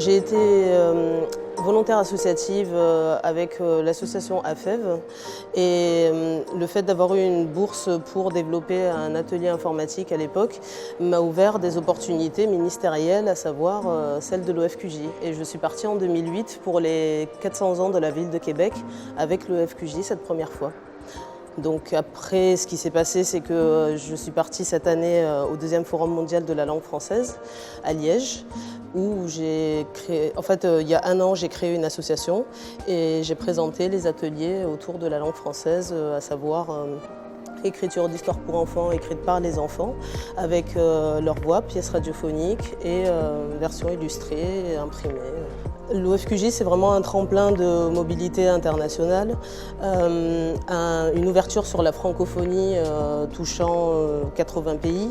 J'ai été volontaire associative avec l'association AFEV et le fait d'avoir eu une bourse pour développer un atelier informatique à l'époque m'a ouvert des opportunités ministérielles, à savoir celle de l'OFQJ. Et je suis partie en 2008 pour les 400 ans de la ville de Québec avec l'OFQJ cette première fois. Donc après, ce qui s'est passé, c'est que je suis partie cette année au deuxième Forum mondial de la langue française à Liège, où j'ai créé, il y a un an, j'ai créé une association et j'ai présenté les ateliers autour de la langue française, à savoir écriture d'histoire pour enfants écrite par les enfants, avec leur voix, pièces radiophoniques et versions illustrées et imprimées. L'OFQJ, c'est vraiment un tremplin de mobilité internationale, une ouverture sur la francophonie touchant 80 pays.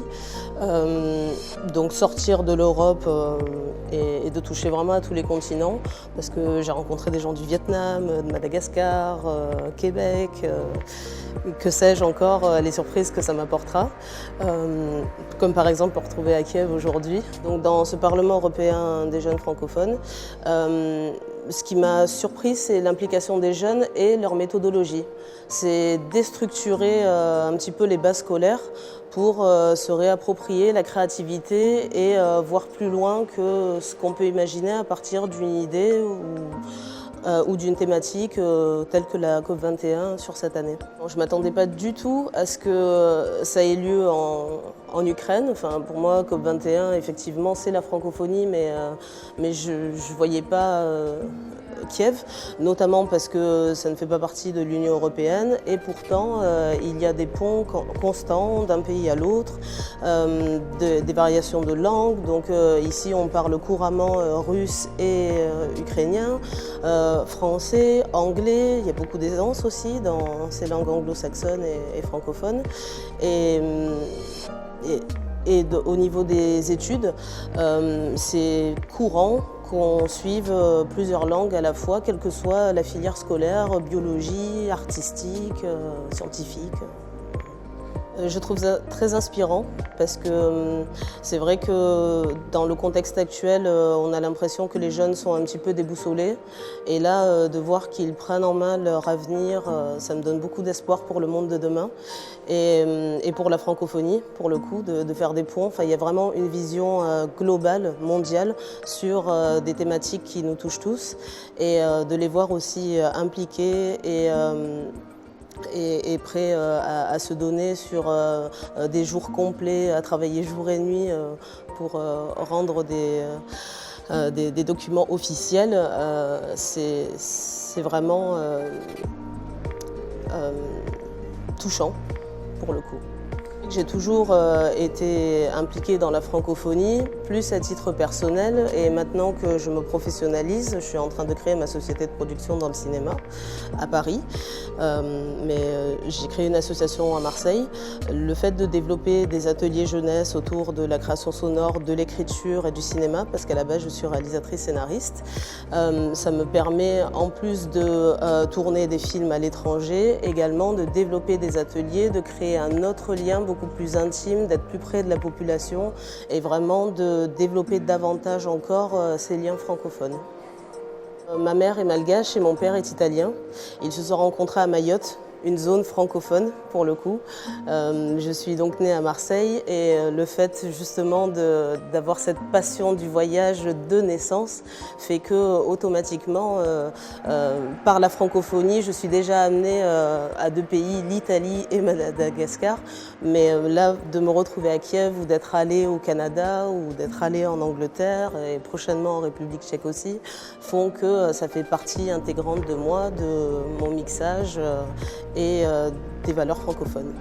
Donc sortir de l'Europe et de toucher vraiment à tous les continents, parce que j'ai rencontré des gens du Vietnam, de Madagascar, Québec, que sais-je encore, les surprises que ça m'apportera, comme par exemple me retrouver à Kiev aujourd'hui. Donc dans ce Parlement européen des jeunes francophones, ce qui m'a surpris, c'est l'implication des jeunes et leur méthodologie. C'est déstructurer un petit peu les bases scolaires pour se réapproprier la créativité et voir plus loin que ce qu'on peut imaginer à partir d'une idée ou d'une thématique telle que la COP21 sur cette année. Je ne m'attendais pas du tout à ce que ça ait lieu en Ukraine. Enfin, pour moi, COP21, effectivement, c'est la francophonie, mais je ne voyais pas Kiev, notamment parce que ça ne fait pas partie de l'Union européenne et pourtant il y a des ponts constants d'un pays à l'autre, des variations de langue. Donc ici on parle couramment russe et ukrainien, français, anglais, il y a beaucoup d'aisance aussi dans ces langues anglo-saxonnes et francophones. Au niveau des études, c'est courant qu'on suive plusieurs langues à la fois, quelle que soit la filière scolaire, biologie, artistique, scientifique. Je trouve ça très inspirant parce que c'est vrai que dans le contexte actuel, on a l'impression que les jeunes sont un petit peu déboussolés. Et là, de voir qu'ils prennent en main leur avenir, ça me donne beaucoup d'espoir pour le monde de demain et pour la francophonie, pour le coup, de faire des ponts. Enfin, il y a vraiment une vision globale, mondiale, sur des thématiques qui nous touchent tous et de les voir aussi impliqués et prêt à se donner sur des jours complets, à travailler jour et nuit pour rendre des documents officiels. C'est vraiment touchant pour le coup. J'ai toujours été impliquée dans la francophonie, plus à titre personnel, et maintenant que je me professionnalise, je suis en train de créer ma société de production dans le cinéma à Paris, j'ai créé une association à Marseille. Le fait de développer des ateliers jeunesse autour de la création sonore, de l'écriture et du cinéma, parce qu'à la base je suis réalisatrice scénariste, ça me permet en plus de tourner des films à l'étranger, également de développer des ateliers, de créer un autre lien beaucoup plus intime, d'être plus près de la population et vraiment de développer davantage encore ces liens francophones. Ma mère est malgache et mon père est italien. Ils se sont rencontrés à Mayotte, une zone francophone pour le coup. Je suis donc née à Marseille et le fait justement d'avoir cette passion du voyage de naissance fait que automatiquement, par la francophonie, je suis déjà amenée à deux pays, l'Italie et Madagascar. Mais là, de me retrouver à Kiev ou d'être allée au Canada ou d'être allée en Angleterre et prochainement en République tchèque aussi, font que ça fait partie intégrante de moi, de mon mixage et des valeurs francophones.